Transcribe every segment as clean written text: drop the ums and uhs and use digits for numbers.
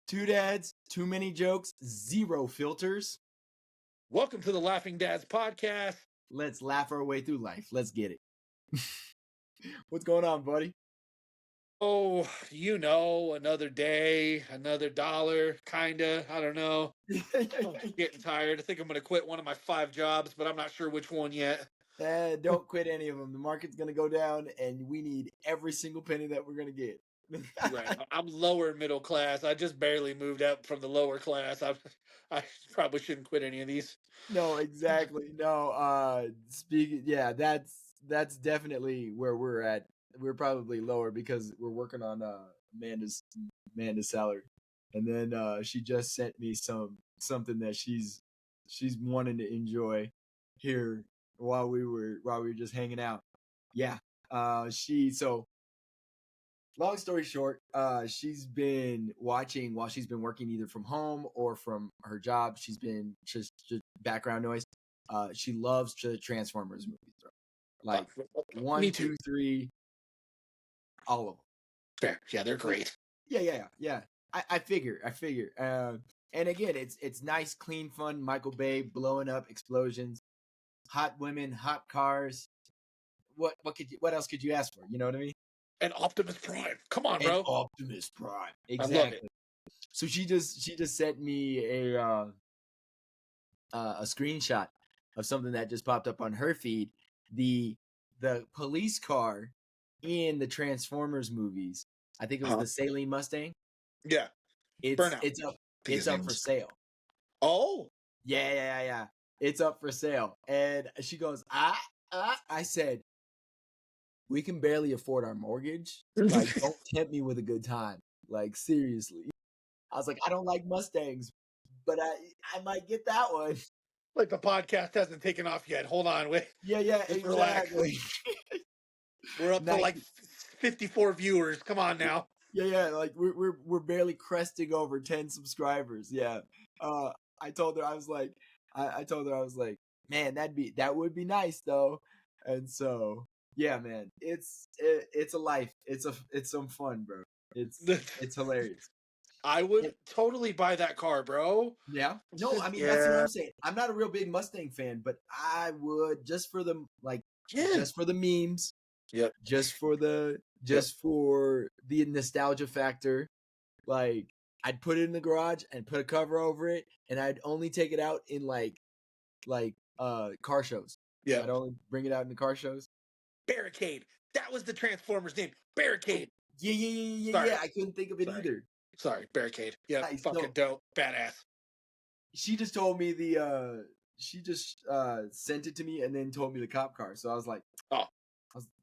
Two dads, too many jokes, zero filters. Welcome to the Laughing Dads podcast. Let's laugh our way through life. Let's get it. What's going on, buddy? Oh, another day, another dollar, kinda. I don't know. I'm getting tired. I think I'm going to quit one of my 5 jobs, but I'm not sure which one yet. Don't quit any of them. The market's going to go down, and we need every single penny that we're going to get. Right. I'm lower middle class. I just barely moved up from the lower class. I probably shouldn't quit any of these. No, exactly. No, that's definitely where we're at. We're probably lower because we're working on Amanda's salary. And then she just sent me something that she's wanting to enjoy here while we were just hanging out. Yeah. Long story short, she's been watching while she's been working either from home or from her job. She's been just background noise. She loves the Transformers movies, bro. Like Me 1, too. 2, 3, all of them. Fair. Yeah, they're great. Yeah. I figure. And again, it's nice, clean, fun. Michael Bay blowing up, explosions, hot women, hot cars. What else could you ask for? You know what I mean? And Optimus Prime. Come on, And bro. Optimus Prime. Exactly. I love it. So she just sent me a screenshot of something that just popped up on her feed. The police car in the Transformers movies. I think it was the Saline Mustang. Yeah. It's up for sale. Oh. Yeah. It's up for sale. And she goes, I said, we can barely afford our mortgage. Like, don't tempt me with a good time. Like, seriously. I was like, I don't like Mustangs, but I might get that one. Like the podcast hasn't taken off yet. Hold on, wait. Yeah, Just exactly. We're up to like 54 viewers. Come on now. Yeah. Like we're barely cresting over 10 subscribers. Yeah. I told her I was like, man, that would be nice though. And so yeah, man, it's a life. It's some fun, bro. It's hilarious. I would totally buy that car, bro. Yeah. No, I mean that's what I'm saying. I'm not a real big Mustang fan, but I would just for the just for the memes. Yep. Just for the nostalgia factor. Like I'd put it in the garage and put a cover over it, and I'd only take it out in like car shows. Yeah. I'd only bring it out in the car shows. Barricade. That was the Transformers name. Barricade. Yeah. I couldn't think of it either. Sorry, Barricade. Yeah, nice. Fucking dope. Badass. She just told me she just sent it to me and then told me the cop car. So I was like, oh.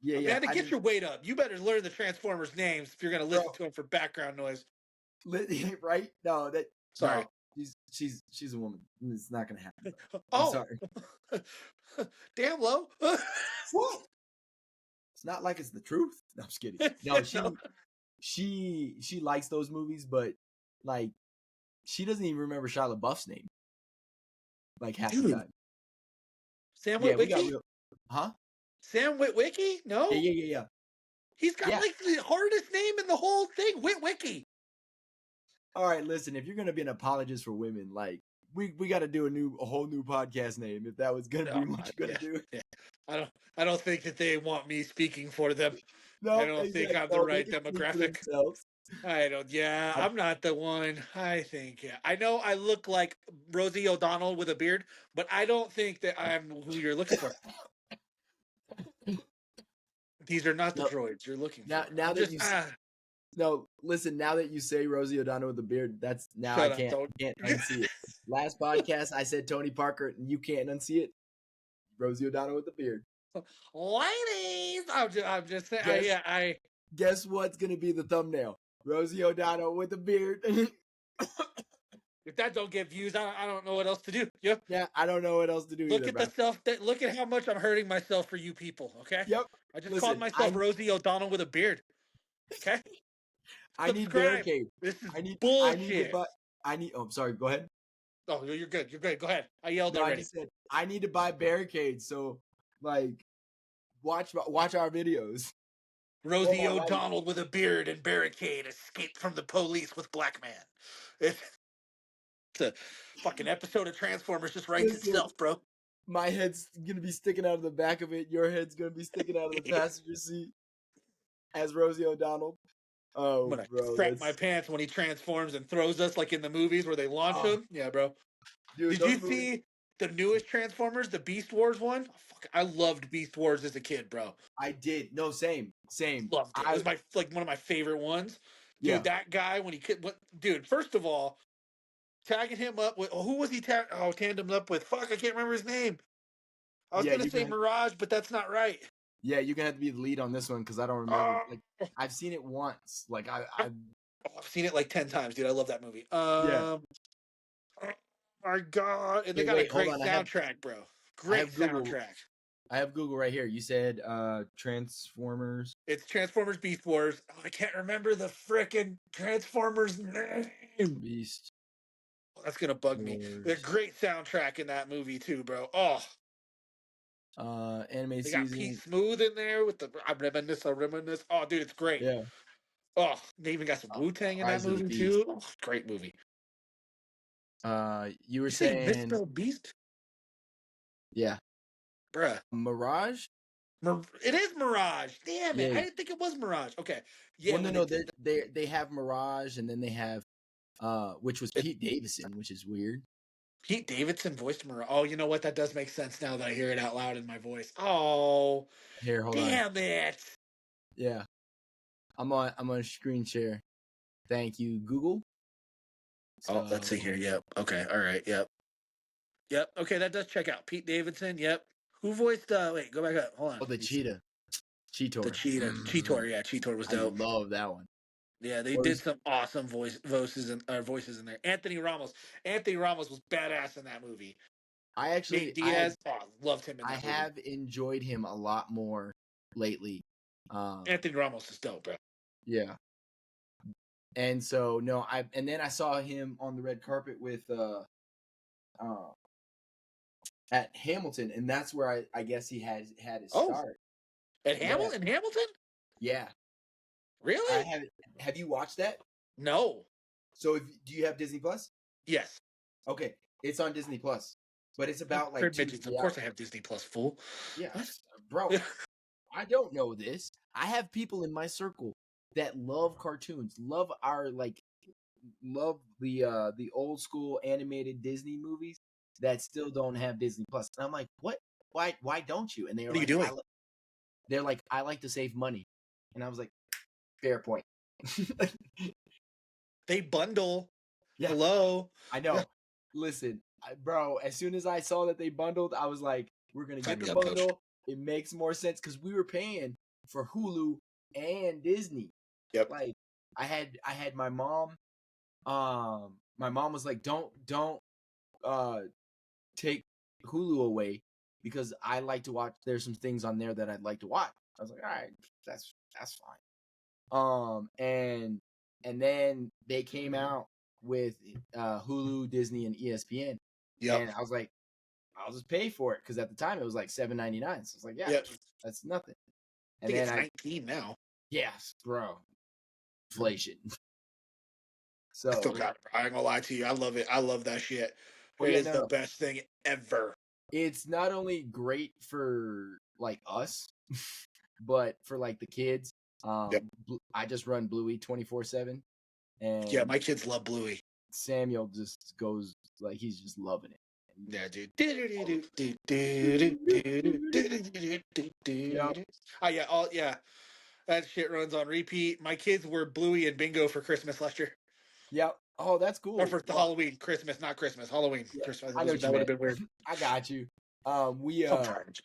Yeah. Man, to get your weight up, you better learn the Transformers names if you're going to listen to them for background noise. Right? No, that. Sorry. No, she's a woman. It's not going to happen. I'm sorry. Damn, Lo. What? It's not like it's the truth. No, I'm just kidding. No, she likes those movies, but like she doesn't even remember Shia LaBeouf's name. Like half the time. Sam Witwicky? Huh? Sam Witwicky? No? Yeah. He's got like the hardest name in the whole thing, Witwicky. All right, listen, if you're gonna be an apologist for women, like we got to do a whole new podcast name if that was gonna be what you're gonna do. Yeah. I don't think that they want me speaking for them. No, I don't think I'm the right demographic. I don't. Yeah, I'm not the one. I think. Yeah, I know I look like Rosie O'Donnell with a beard, but I don't think that I'm who you're looking for. These are not the droids you're looking for. Now that you. No, listen. Now that you say Rosie O'Donnell with a beard, that's now I can't unsee it. Last podcast, I said Tony Parker, and you can't unsee it. Rosie O'Donnell with a beard. Ladies, I'm just saying. Guess what's gonna be the thumbnail? Rosie O'Donnell with a beard. If that don't get views, I don't know what else to do. Yep. Yeah, I don't know what else to do. Look at the stuff look at how much I'm hurting myself for you people. Okay. Yep. I just called myself Rosie O'Donnell with a beard. Okay. I need barricade. This is bullshit. Oh, sorry. Go ahead. Oh, you're good. You're good. Go ahead. I yelled already. I just said I need to buy barricades. So, like, watch our videos. Rosie on, like, O'Donnell with a beard and barricade escaped from the police with black man. It's a fucking episode of Transformers just writes listen, itself, bro. my head's gonna be sticking out of the back of it. Your head's gonna be sticking out of the passenger seat as Rosie O'Donnell. I'm Oh, gonna bro, crap my that's pants when he transforms and throws us like in the movies where they launch oh, him. Yeah, bro. dude, Did you those movies. see the newest Transformers, the Beast Wars one? Oh, fuck, I loved Beast Wars as a kid, bro. I did. No, same, same. Loved it. It was my like one of my favorite ones. Yeah, Dude, that guy when he could what dude, first of all, tagging him up with who was he tandem up with? Fuck, I can't remember his name. I was yeah, gonna say Mirage, but that's not right. yeah, you're gonna have to be the lead on this one because I don't remember. Oh, Like, I've seen it once. Like, I've seen it like 10 times, dude. I love that movie. yeah. Oh my god. And they Okay, got a wait, hold great on. soundtrack, bro. I Great have Google. soundtrack. I have Google right here. You said Transformers It's Transformers Beast Wars. Oh, I can't remember the frickin' Transformers name. Beast Oh, that's gonna bug me. There's a Wars great soundtrack in that movie too, bro. Oh, anime they got Pete season. Smooth in there with the I reminisce. Oh, dude, it's great. Yeah. Oh, they even got some Wu Tang in that Rise of the movie Beast. too. Oh, great movie. You were You say saying misspelled Beast, yeah. bruh. Mirage? It is Mirage. Damn it! Yeah. I didn't think it was Mirage. Okay, yeah. Well, no, When no. They have Mirage, and then they have which was Pete Davidson, which is weird. Pete Davidson voiced Mirage. Oh, you know what? That does make sense now that I hear it out loud in my voice. Oh, Here, hold on. damn it! Yeah, I'm on screen share. Thank you, Google. Oh, let's see So, here. Yep. Okay. All right. Yep. Yep. Okay, that does check out. Pete Davidson. Yep. Who voiced? Wait, go back up. Hold on. oh, the Let me see. cheetah, The Cheetor. Cheetah. Cheetor. Yeah, Cheetor was I dope. love that one. Yeah, they What did was some awesome voices in there. Anthony Ramos. Anthony Ramos was badass in that movie. I Nate actually Diaz. Oh, loved him in I that movie. have enjoyed him a lot more lately. Anthony Ramos is dope, bro. Yeah. And so no, and then I saw him on the red carpet with uh at Hamilton, and that's where I guess he had his Oh, start. at Yeah. Hamilton? Yeah. Really? Have you watched that? No. So do you have Disney Plus? Yes. Okay. It's on Disney Plus. But it's about like Heard 2 to midgets. Of 3 course, I hours. have Disney Plus full. Yeah, What? bro. I don't know this. I have people in my circle that love cartoons, love the old school animated Disney movies that still don't have Disney Plus. And I'm like, what? Why don't you? And What are you doing? they're like, I like to save money. And I was like, fair point. They bundle. Yeah, Hello. I know. Listen, bro, as soon as I saw that they bundled, I was like, we're gonna Sign get me the up, coach. bundle. It makes more sense because we were paying for Hulu and Disney. Yep. Like, I had my mom. My mom was like, don't take Hulu away because I like to watch. There's some things on there that I'd like to watch. I was like, all right, that's fine. And then they came out with Hulu, Disney, and ESPN, Yep. and I was like, I'll just pay for it because at the time it was like $7.99. So I was like, yeah, Yep. that's nothing. I And think then it's 19 now. yes, bro, inflation. I still So, got it. I ain't gonna lie to you. I love it. I love that shit. oh It yeah, is no, the no. best thing ever. It's not only great for like us, but for like the kids. Yep. I just run Bluey 24/7, and Yeah, my kids love Bluey. Samuel just goes like he's just loving it. Yeah, dude. Yep. Oh yeah, all yeah. That shit runs on repeat. My kids were Bluey and Bingo for Christmas last year. Yep. Oh, that's Or cool. for Well, Halloween, Christmas, not Christmas. Halloween, yeah, Christmas. I know what you That would have meant. been weird. I got you. Sometimes.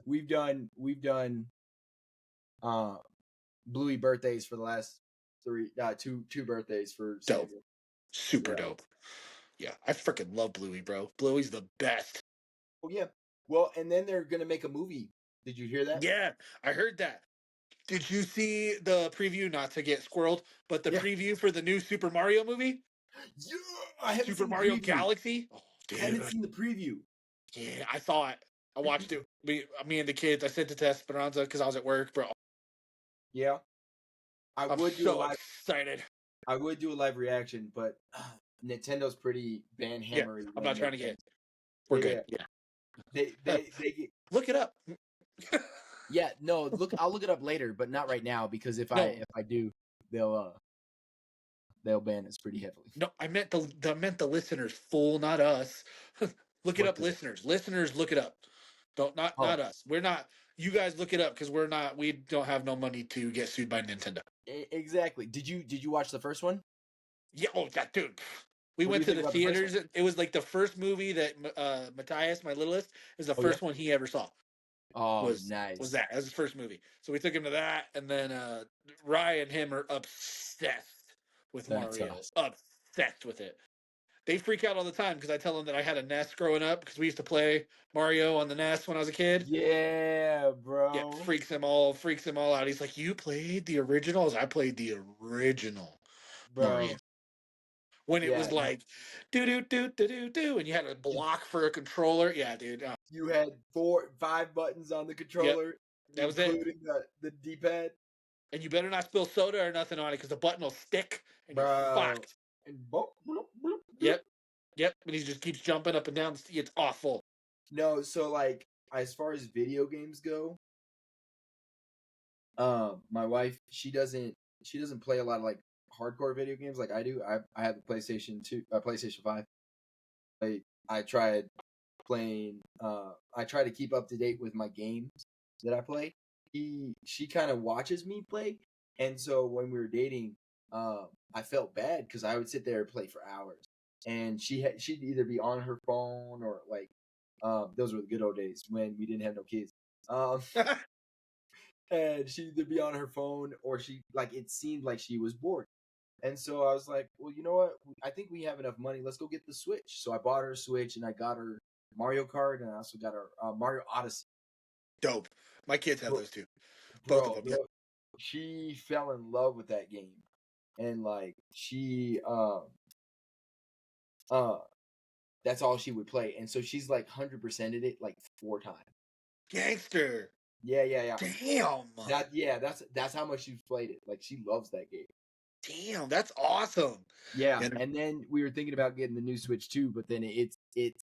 We've done uh Bluey birthdays for the last two birthdays for Dope. Samuel. Super Yeah. dope. Yeah, I freaking love Bluey, bro. Bluey's the best. Oh yeah. Well, and then they're gonna make a movie. Did you hear that? Yeah, I heard that. Did you see the preview? Not to get squirreled, but the Yeah. preview for the new Super Mario movie, Yeah. I haven't Super seen the Mario preview. Galaxy. Oh, I haven't dude, seen the preview. yeah, I saw it. I watched it. Me and the kids. I sent it to Esperanza because I was at work, bro. Yeah, I I'm would do a so live. excited. I would do a live reaction, but Nintendo's pretty Yeah, banhammery I'm when not it trying to get. comes. We're Yeah, good. yeah. Yeah. They get. Look it up. Yeah, no. I'll look it up later, but not right now because No, if I do, they'll they'll ban us pretty heavily. no, I meant the listeners, fool, not us. Look it What up, the? listeners. Listeners, look it up. Don't Oh, not us. We're not. You guys look it up because we're not. We don't have no money to get sued by Nintendo. exactly. Did you watch the first one? Yeah. Oh, that dude. We What do went you to think the about the first one? theaters. It was like the first movie that Matthias, my littlest, is the Oh yeah. first one he ever saw. Oh, Was nice. that as his first movie? So we took him to that, and then Rye and him are obsessed with That's Mario. awesome. Obsessed with it. They freak out all the time because I tell them that I had a NES growing up because we used to play Mario on the NES when I was a kid. Yeah, Yeah, bro. freaks him all out. He's like, "You played the originals? I played the original Mario." Bro. When it Yeah, was no. like, do do do do do do, and you had a block for a controller. Yeah, dude. You had 5 buttons on the Yep, controller, that was it. including the D-pad. And you better not spill soda or nothing on it because the button will stick and you're Bro. fucked. And boop, bloop, bloop, bloop. Yep, yep. And he just keeps jumping up and down. It's awful. No, so like as far as video games go, my wife, she doesn't play a lot of like hardcore video games like I do. I have a PlayStation 2, PlayStation 5. I tried playing I try to keep up to date with my games that I play. She kind of watches me play, and so when we were dating, I felt bad because I would sit there and play for hours, and she'd either be on her phone or like those were the good old days when we didn't have no kids. Um, and she'd either be on her phone or she like it seemed like she was bored. And so I was like, well, you know what? I think we have enough money. Let's go get the Switch. So I bought her a Switch and I got her Mario Kart and I also got her Mario Odyssey. Dope. My kids have Bro, those too. Both of bro, them. Yep. she fell in love with that game. And like she uh that's all she would play. And so she's like 100%ed it like 4 times. Gangster. Yeah, yeah, yeah. Damn. That's how much she's played it. Like she loves that game. Damn. That's awesome. Yeah, And and then we were thinking about getting the new Switch too, but then it's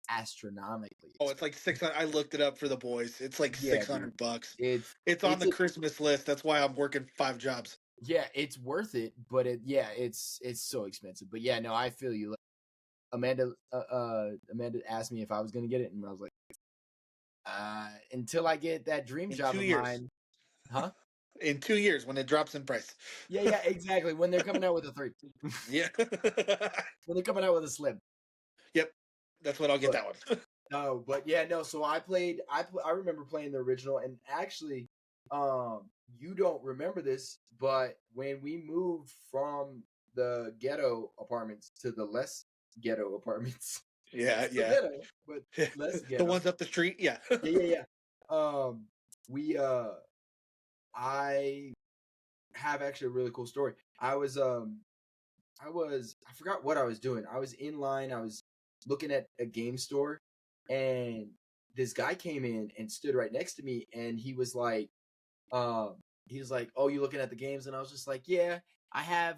astronomically oh, it's expensive. like 600. I looked it up for the boys. It's like Yeah, six dude. hundred bucks. It's It's on it's the a Christmas list. That's why I'm working 5 jobs. yeah, it's worth it, but it's so expensive. But yeah, no, I feel you. Like, Amanda asked me if I was gonna get it, and I was like, until I get that dream In job 2 of years. mine, huh? In 2 years when it drops in price. Yeah, yeah, exactly. When they're coming out with a 3, Yeah. when they're coming out with a slim, Yep. That's what I'll get but that one. no, but yeah, no. So I remember playing the original, and actually, you don't remember this, but when we moved from the ghetto apartments to the less ghetto apartments, Yeah, still yeah. ghetto, but less The ghetto. ones up the street, yeah. Yeah, yeah, yeah. We I have actually a really cool story. I forgot what I was doing. I was in line. I was looking at a game store, and this guy came in and stood right next to me, and um, he was like, "Oh, you looking at the games?" And I was just like, "Yeah, I have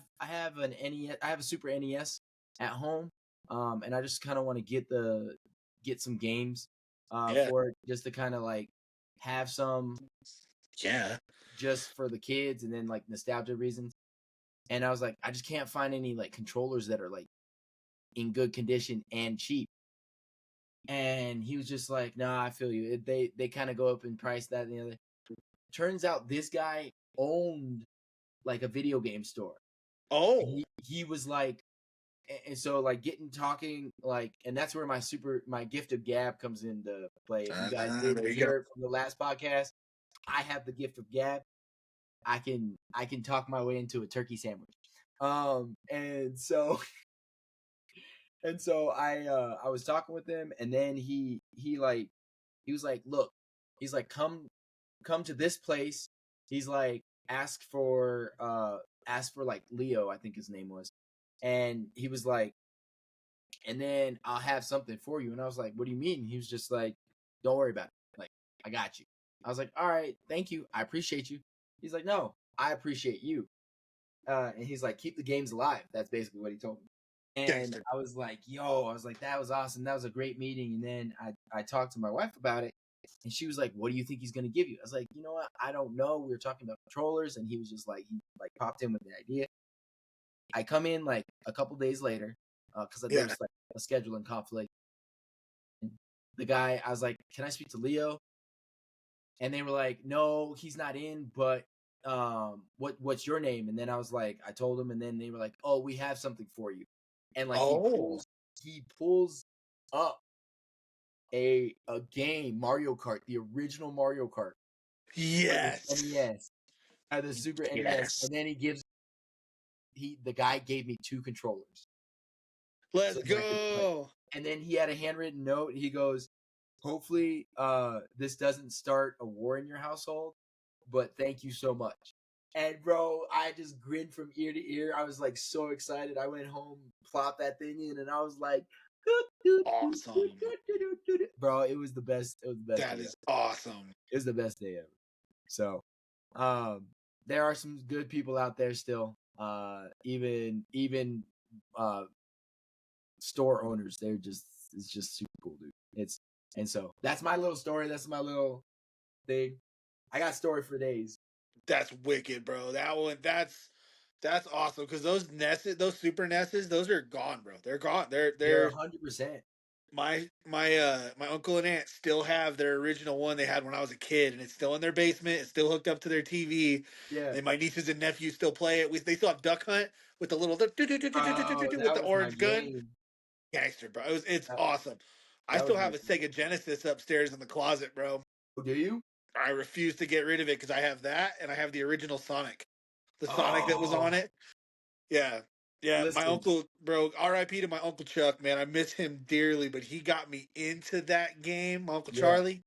an NES. I have a Super NES at home, and I just kind of want to get some games, Yeah. for it, just to kind of like have some Yeah. just for the kids, and then like nostalgia reasons." And I was like, I just can't find any like controllers that are like in good condition and cheap. And he was just like, "Nah, I feel you. They kind of go up in price, that and the other." Turns out this guy owned like a video game store. Oh. He was like, and so like getting talking like, and that's where my gift of gab comes into play. If you guys didn't There you go. hear it from the last podcast, I have the gift of gab. I can talk my way into a turkey sandwich. And so and so I was talking with him, and then he was like, "Look," he's like, come to this place." He's like, ask for like Leo, I think his name was. And he was like, "And then I'll have something for you." And I was like, "What do you mean?" And he was just like, "Don't worry about it. Like, I got you." I was like, "All right, thank you. I appreciate you." He's like, "No." I appreciate you. And he's like, keep the games alive. That's basically what he told me. And Gangster. I was like, yo, I was like, that was awesome. That was a great meeting. And then I talked to my wife about it. And she was like, what do you think he's going to give you? I was like, you know what? I don't know. We were talking about controllers. And he was just like, he like popped in with the idea. I come in like a couple days later because there Yeah. was like a scheduling conflict. And the guy, I was like, can I speak to Leo? And they were like, no, he's not in, but what's your name? And then I was like, I told him, and then they were like, oh, we have something for you. And like Oh, he pulls up a game, Mario Kart, the original Mario Kart for the yes. NES, the Super NES, Yes. and then the guy gave me 2 controllers so Let's that I could play. go. And then he had a handwritten note. He goes, hopefully this doesn't start a war in your household, but thank you so much. And bro, I just grinned from ear to ear. I was like so excited. I went home, plopped that thing in, and I was like, Awesome. bro, it was the best. It was the best That day ever. is awesome. It was the best day ever. So, there are some good people out there still. Even uh store owners, it's just super cool, dude. And so that's my little story. That's my little thing. I got story for days. That's wicked, bro. That one, that's awesome because those Nesses, those Super Nesses, those are gone, bro. They're gone. They're They're 100%. my uncle and aunt still have their original one they had when I was a kid, and it's still in their basement. It's still hooked up to their TV. Yeah. And my nieces and nephews still play it. They still have Duck Hunt with the little with Oh, that the was my orange gun. game. Gangster, bro. It's That, awesome. I that still was my have a game. Sega Genesis upstairs in the closet, bro. Oh, do you? I refuse to get rid of it because I have that and I have the original Sonic, the Sonic that was on Oh, it. Yeah, yeah. My listen. uncle, bro. R.I.P. to my uncle Chuck, man. I miss him dearly, but he got me into that game, my Uncle Yeah, Charlie.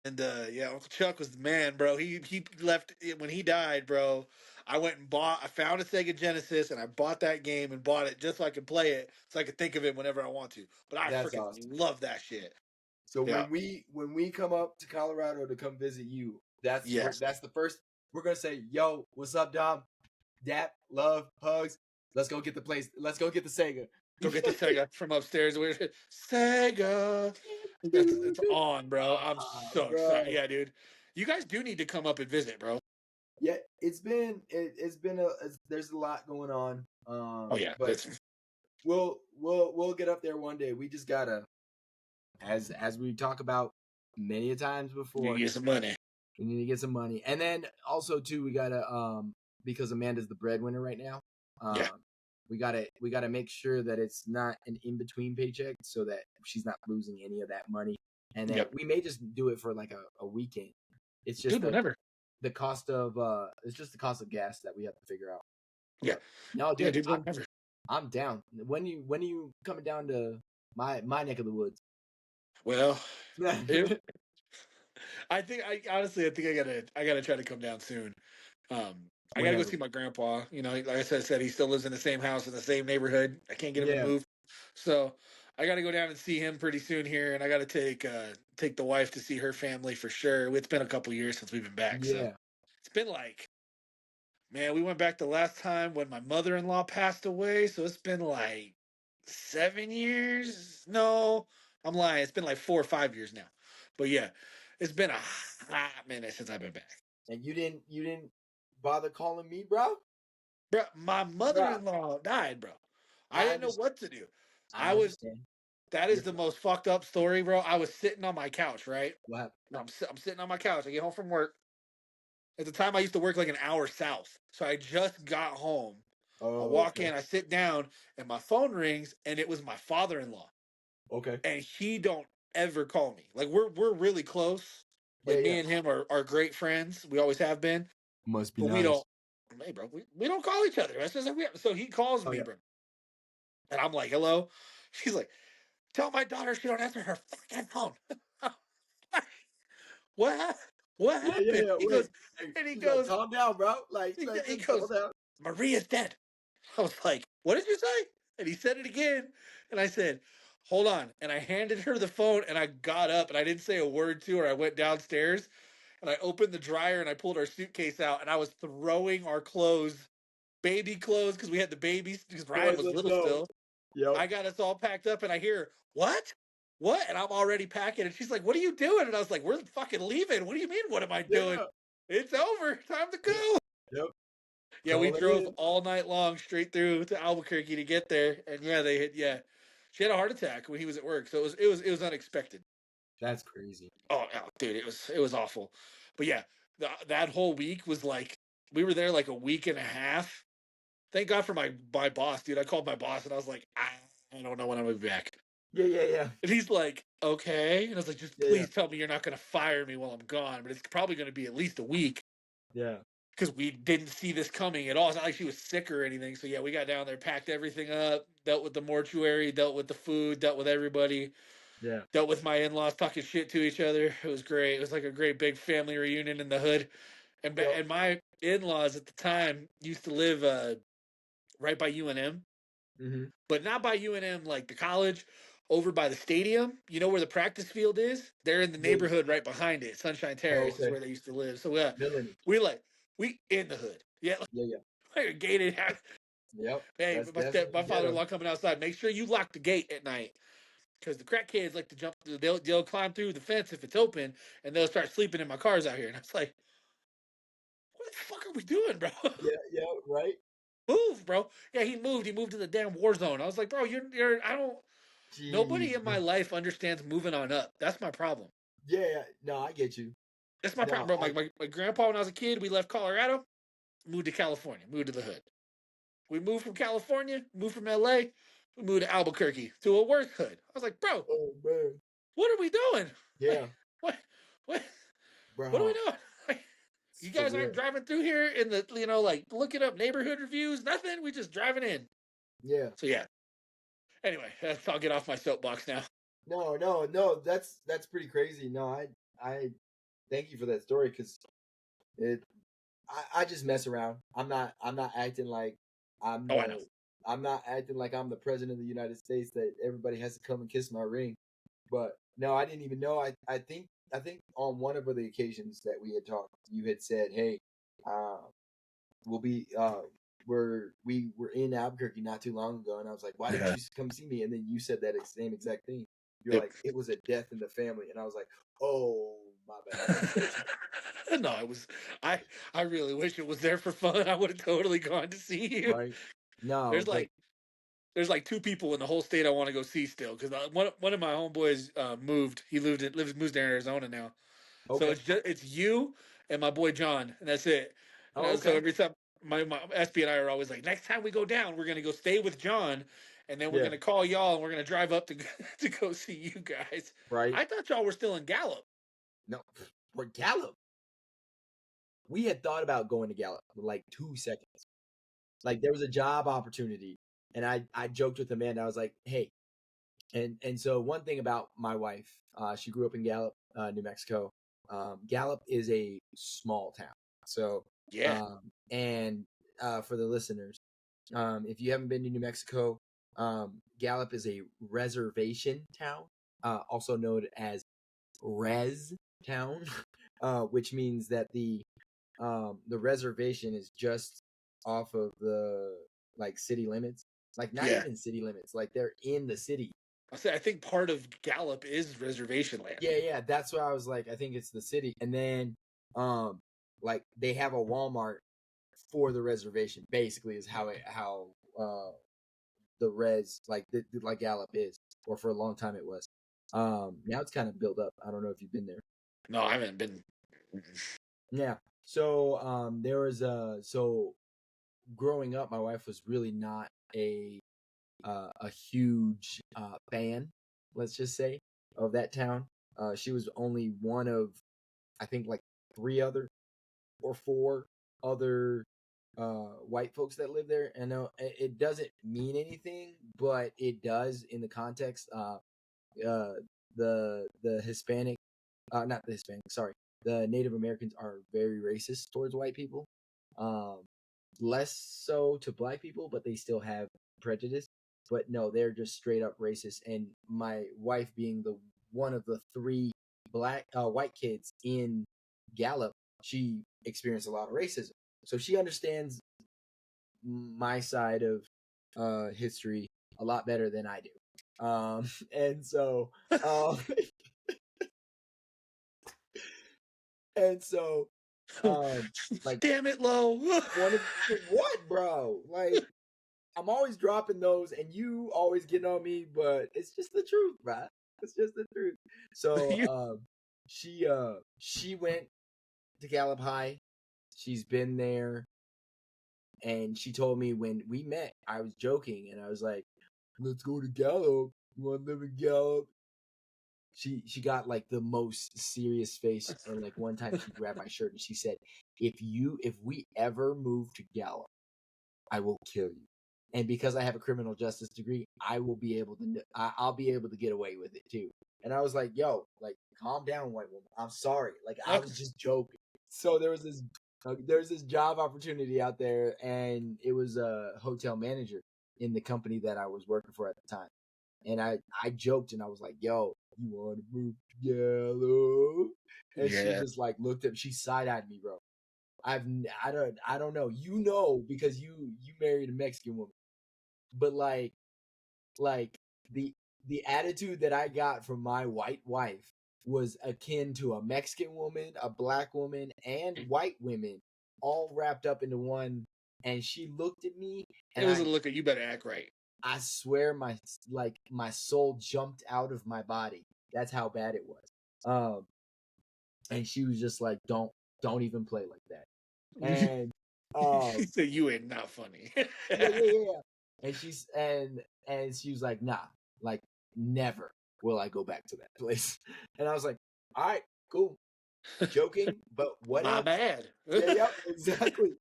And yeah, Uncle Chuck was the man, bro. He left when he died, bro. I went and bought. I found a Sega Genesis and I bought that game and bought it just so I could play it, so I could think of it whenever I want to. But I that's freaking awesome. love that shit. So Yeah. when we come up to Colorado to come visit you, Yes. that's the first we're gonna say, yo, what's up, Dom? Dap, love, hugs. Let's go get the place. Let's go get the Sega. Go get the Sega from upstairs. Sega. It's on, bro. I'm so excited. Bro. Yeah, dude. You guys do need to come up and visit, bro. Yeah, it's been there's a lot going on. Oh yeah, But it's we'll get up there one day. We just gotta, as we talk about many a times you before, get some money. we need to get some money. And then also too, we gotta because Amanda's the breadwinner right now. Yeah. We gotta make sure that it's not an in between paycheck, so that she's not losing any of that money. And then Yep. we may just do it for like a weekend. It's just Dude, whenever. the cost of it's just the cost of gas that we have to figure out. Yeah. But no, Yeah, dude, dude, whenever. I'm down. When are you coming down to my neck of the woods? Well, if, I honestly I think I gotta try to come down soon. Um, I gotta go Whenever. see my grandpa. You know, like I said, he still lives in the same house in the same neighborhood. I can't get him to Yeah, move, so I gotta go down and see him pretty soon here, and I gotta take the wife to see her family for sure. It's been a couple years since we've been back, so yeah. it's been like, man, we went back the last time when my mother-in-law passed away, so it's been like 7 years. No, I'm lying. It's been like 4 or 5 years now, but yeah, it's been a hot minute since I've been back. And you didn't bother calling me, bro? Bro, my Bro, mother-in-law died, bro. I I didn't know understand. what to do. I I was understand. That is You're the fine. most fucked up story, bro. I was sitting on my couch, right? What happened? I'm sitting on my couch. I get home from work. At the time, I used to work like an hour south, so I just got home. I Oh, walk okay. in, I sit down, and my phone rings, and it was my father-in-law, Okay. and he don't ever call me. Like we're really close. Yeah, Like yeah. me and him are great friends. We always have been, Must be but we nice. don't. Hey, bro, we don't call each other. That's just like so he calls Oh me, yeah. bro, and I'm like, hello. She's like, tell my daughter she don't answer her fucking phone. what hap- what Yeah, yeah, happened? yeah. He Wait. goes, Hey, and he he's like, goes, calm down, bro. Like he just calm goes, down. Maria's dead. I was like, what did you say? And he said it again. And I said, hold on. And I handed her the phone and I got up and I didn't say a word to her. I went downstairs and I opened the dryer and I pulled our suitcase out and I was throwing our clothes, baby clothes, because we had the babies because Ryan Boys, was let's little go. still. Yep. I got us all packed up and I hear, what? What? And I'm already packing. And she's like, what are you doing? And I was like, we're fucking leaving. What do you mean? What am I doing? Yeah. It's over. Time to go. Yep. Yeah, we Call it drove in. all night long straight through to Albuquerque to get there. And yeah, they hit, yeah. She had a heart attack when he was at work. So it was unexpected. That's crazy. Oh, dude, it was awful. But yeah, that whole week was like we were there like a week and a half. Thank God for my boss, dude. I called my boss and I was like, I don't know when I'm gonna be back. Yeah. And he's like, okay. And I was like, just Yeah. please tell me you're not gonna fire me while I'm gone. But it's probably gonna be at least a week Yeah. because we didn't see this coming at all. It's not like she was sick or anything. So yeah, we got down there, packed everything up, dealt with the mortuary, dealt with the food, dealt with everybody. Yeah. Dealt with my in-laws talking shit to each other. It was great. It was like a great big family reunion in the hood. And Yep. and my in-laws at the time used to live right by UNM, Mm-hmm. but not by UNM like the college, over by the stadium. You know where the practice field is? They're in the Yeah. neighborhood right behind it. Sunshine Oh, Terrace is okay. where they used to live. So Villainy. we in the hood. Yeah, Yeah. like gated. Yep. Hey, That's my definitely ghetto. father-in-law coming outside. Make sure you lock the gate at night. Because the crack kids like to jump through, they'll climb through the fence if it's open, and they'll start sleeping in my cars out here. And I was like, what the fuck are we doing, bro? Yeah. Right. Move, bro. Yeah, he moved. He moved to the damn war zone. I was like, bro, you're. I don't. Nobody Jeez. in my life understands moving on up. That's my problem. Yeah. No, I get you. That's my problem, No, bro. My grandpa, when I was a kid, we left Colorado, moved to California, moved to the hood. We moved from California, moved from LA, we moved to Albuquerque to a worse hood. I was like, bro, oh man. what are we doing? Like, Yeah, what, what, what are we bro. doing? Like, you For guys real. aren't driving through here in the, like looking up neighborhood reviews, nothing. We just driving in. Yeah. So yeah. Anyway, I'll get off my soapbox now. No. That's pretty crazy. No, I thank you for that story because it. I just mess around. I'm not acting like I'm Oh, I know. the. I'm not acting like I'm the president of the United States that everybody has to come and kiss my ring. But no, I didn't even know. I think on one of the occasions that we had talked, you had said, "Hey, uh, we'll be we were in Albuquerque not too long ago," and I was like, "Why didn't Yeah. you come see me?" And then you said that same exact thing. You're Yep. like, "It was a death in the family," and I was like, "Oh, my bad." No, it was. I really wish it was there for fun. I would have totally gone to see you. Right? No, There's but like there's like two people in the whole state I want to go see still because one of my homeboys moved. He moves to Arizona now. So okay. it's you and my boy John, and that's it. Oh, So okay. every time my SB and I are always like, next time we go down, we're gonna go stay with John, and then we're Yeah. gonna call y'all and we're gonna drive up to to go see you guys. Right. I thought y'all were still in Gallup. No, for Gallup, we had thought about going to Gallup for like 2 seconds. Like there was a job opportunity, and I joked with Amanda. I was like, "Hey," and so one thing about my wife, she grew up in Gallup, New Mexico. Gallup is a small town, so Yeah, and for the listeners, if you haven't been to New Mexico, Gallup is a reservation town, also known as Res Town, which means that the reservation is just off of the like city limits, like not yeah. even city limits, like they're in the city. I think part of Gallup is reservation land. Yeah, that's why I was like, I think it's the city, and then um, like they have a Walmart for the reservation. Basically, is how the res like Gallup is, or for a long time it was. Now it's kind of built up. I don't know if you've been there. No, I haven't been. Yeah. So there was so growing up, my wife was really not a huge fan, let's just say, of that town. She was only one of, I think, like three other or four other white folks that live there. And it doesn't mean anything, but it does in the context. Uh, the Hispanic, not the Hispanic, sorry, the Native Americans are very racist towards white people. Um, Less so to black people, but they still have prejudice. But no, they're just straight up racist. And my wife being the one of the three black white kids in Gallup, she experienced a lot of racism, so she understands my side of history a lot better than I do. And so, um, and so, like Damn it, Lo. one of what, bro? Like I'm always dropping those, and you always getting on me, but it's just the truth, bro. It's just the truth. So, You- she went to Gallup High. She's been there, and she told me when we met, I was joking, and I was like, "Let's go to Gallup. You want to live in Gallup?" She got like the most serious face, and like one time she grabbed my shirt and she said, if we ever move to Gallup, I will kill you. And because I have a criminal justice degree, I will be able to. I'll be able to get away with it too." And I was like, "Yo, like, calm down, white woman. I'm sorry. Like, I was just joking." So there's this job opportunity out there, and it was a hotel manager in the company that I was working for at the time. And I joked and I was like, "Yo, you want to move together?" And she Yeah. just like looked up. She side eyed me, bro. I don't know. You know, because you married a Mexican woman, but like the attitude that I got from my white wife was akin to a Mexican woman, a black woman, and white women all wrapped up into one. And she looked at me, It and was a look at you better act right. I swear my soul jumped out of my body. That's how bad it was. And she was just like, don't even play like that. And She um said you ain't not funny. yeah. And she was like, "Nah, like never will I go back to that place." And I was like, "All right, cool." Joking, but what My if? bad. Yeah, yep, exactly.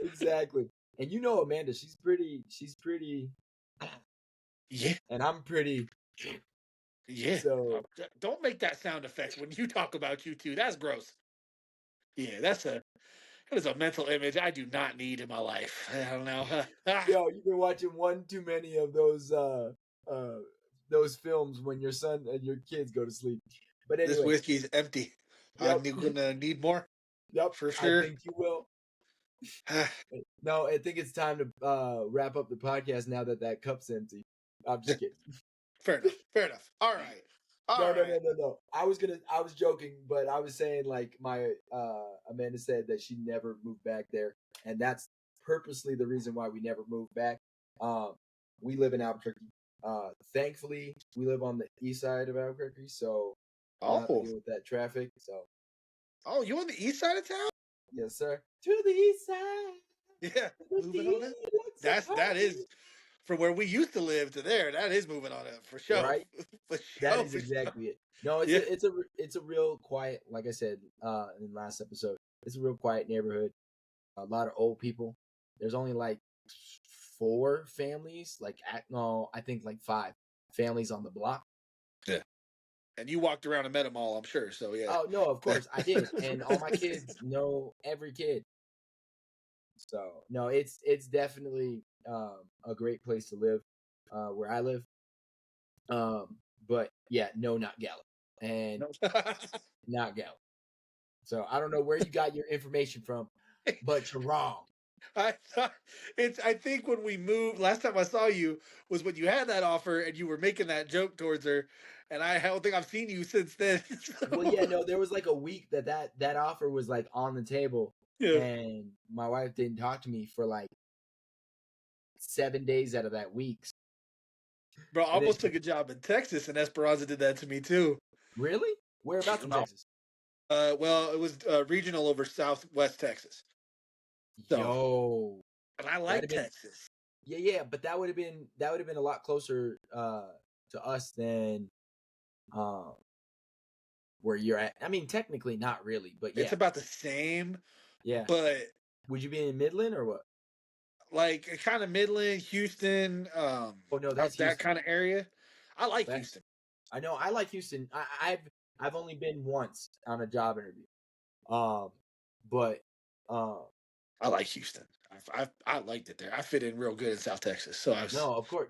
Exactly. And you know Amanda, she's pretty Yeah. and I'm pretty. Yeah. So Don't make that sound effect when you talk about you two. That's gross. Yeah, that is a mental image I do not need in my life. I don't know. yo, you've been watching one too many of those films when your son and your kids go to sleep. But This anyway, whiskey's empty. I'm yep, gonna need more yep, for I sure. think you will. No, I think it's time to wrap up the podcast now that that cup's empty. I'm just kidding. Fair enough. Fair enough. All right. All No, no, right. no, no, no. I was joking, but I was saying like my Amanda said that she never moved back there, and that's purposely the reason why we never moved back. Um, we live in Albuquerque. Thankfully, we live on the east side of Albuquerque, so we don't have to Oh. deal with that traffic. So, Oh, you on the east side of town? yes, sir. To the east side, Yeah. the Moving on it. deluxe That is apartment. from where we used to live to there. That is moving on it for sure. Right. For That sure. is For sure. exactly it. No, Yeah. it's a real quiet. Like I said in the last episode, it's a real quiet neighborhood. A lot of old people. There's only like 4 families. No, I think like 5 families on the block. Yeah. And you walked around and met them all, I'm sure. So yeah. Oh no, of course I did, and all my kids know every kid. So no, it's definitely a great place to live where I live. But yeah, no, not Gallup, and No. not Gallup. So I don't know where you got your information from, but you're wrong. I thought it's. I think when we moved last time I saw you was when you had that offer and you were making that joke towards her, and I don't think I've seen you since then. Well, So, yeah, no, there was like a week that offer was like on the table, yeah, and my wife didn't talk to me for like 7 days out of that week. bro, I And then almost took a job in Texas, and Esperanza did that to me too. really, whereabouts in Texas? Well, it was regional over Southwest Texas. So, Yo, and I that'd like have been Texas. yeah, but that would have been a lot closer to us than um where you're at. I mean, technically not really, but It's yeah, about the same, yeah. but Would you be in Midland or what? like kind of Midland, Houston, Oh no, that's up that Houston. kind of area. I like That Houston. I know. I like Houston. I've only been once on a job interview. Um, but um, I like Houston. I liked it there. I fit in real good in South Texas. So I was no, of course.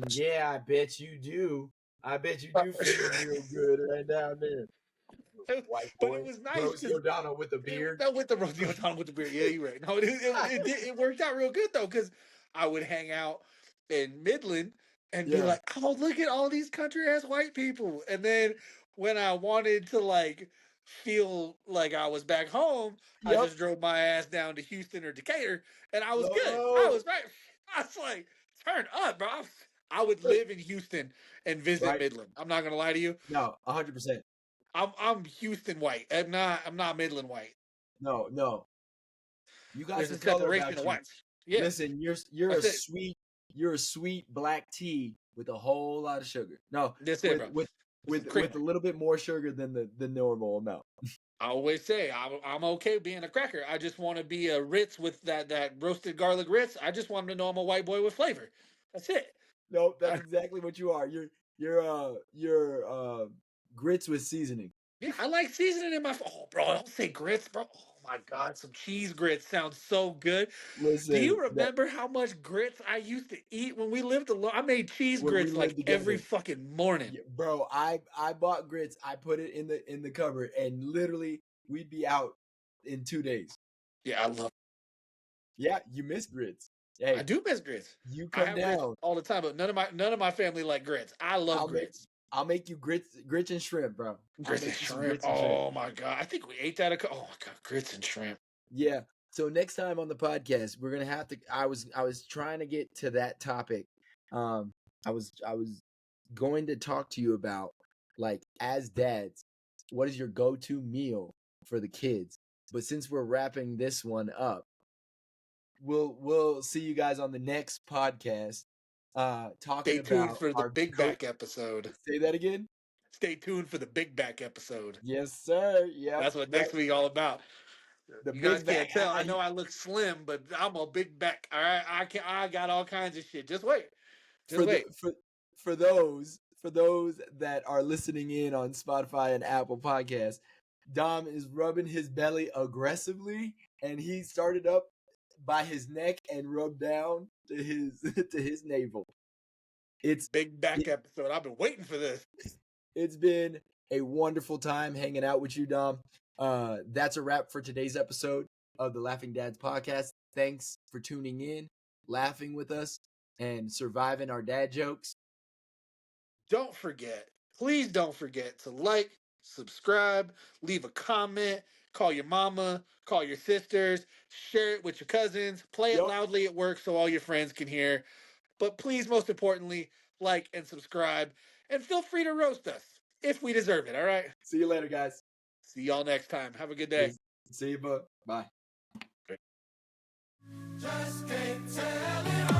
Yeah, I bet you do. I bet you do fit in real good right down there. White But boy, it was nice Rosie because O'Donnell with a beard. not with the Rosie O'Donnell with the beard. Yeah, you're right. No, it worked out real good though because I would hang out in Midland and be Yeah. like, "Oh, look at all these country ass white people," and then when I wanted to like feel like I was back home, I Yep. just drove my ass down to Houston or Decatur, and I was good. I Oh, was right. I was like, turn up, bro. I would live in Houston and visit right. Midland. I'm not gonna lie to you. No, 100%. I'm Houston white. I'm not Midland white. No, no. You got There's a some color separation about of you. whites. Yeah, Listen, you're a that's it. sweet black tea with a whole lot of sugar. No, That's it, with bro. with With some with a creamer. little bit more sugar than the normal amount. I always say I'm okay being a cracker. I just want to be a Ritz with that roasted garlic Ritz. I just want them to know I'm a white boy with flavor. That's it. No, that's I, exactly what you are. You're grits with seasoning. yeah, I like seasoning in my. Oh, bro, don't say grits, bro. Oh my God, some cheese grits sounds so good. Do Listen, you that remember how much grits I used to eat when we lived alone? I made cheese when we grits lived like every together. fucking morning. Yeah, bro, I bought grits. I put it in the cupboard, and literally we'd be out in 2 days. Yeah, I love. Yeah, you miss grits. I Hey, do miss grits. you I come have grits down. all the time, but none of my family like grits. I love I'll make grits. I'll make you grits and shrimp, bro. I'll Grits and make you some shrimp. grits and shrimp. Oh my God. I think we ate that. Oh my God. Grits and shrimp. Yeah. So next time on the podcast, we're gonna have to. I was trying to get to that topic. Um, I was going to talk to you about, like, as dads, what is your go-to meal for the kids? But since we're wrapping this one up, we'll see you guys on the next podcast. Talking Stay tuned about for the our Big go. Back episode. Say that again. Stay tuned for the Big Back episode. Yes, sir. Yep. That's what That next week all about. the You guys big can't back. tell. I know I look slim, but I'm a big back. All right. I got all kinds of shit. Just wait. Just for the wait. for those that are listening in on Spotify and Apple Podcasts, Dom is rubbing his belly aggressively, and he started up by his neck and rubbed down to his to his navel. It's Big Back it, episode. I've been waiting for this. it's been a wonderful time hanging out with you, Dom. That's a wrap for today's episode of the Laughing Dads podcast. Thanks for tuning in, laughing with us, and surviving our dad jokes. Don't forget, please don't forget to like, subscribe, leave a comment, call your mama, call your sisters, share it with your cousins, play it Yep. loudly at work so all your friends can hear. But please, most importantly, like and subscribe, and feel free to roast us if we deserve it, all right? See you later, guys. See y'all next time. Have a good day. Yes. See you, bud. Bye. Just can't tell it all.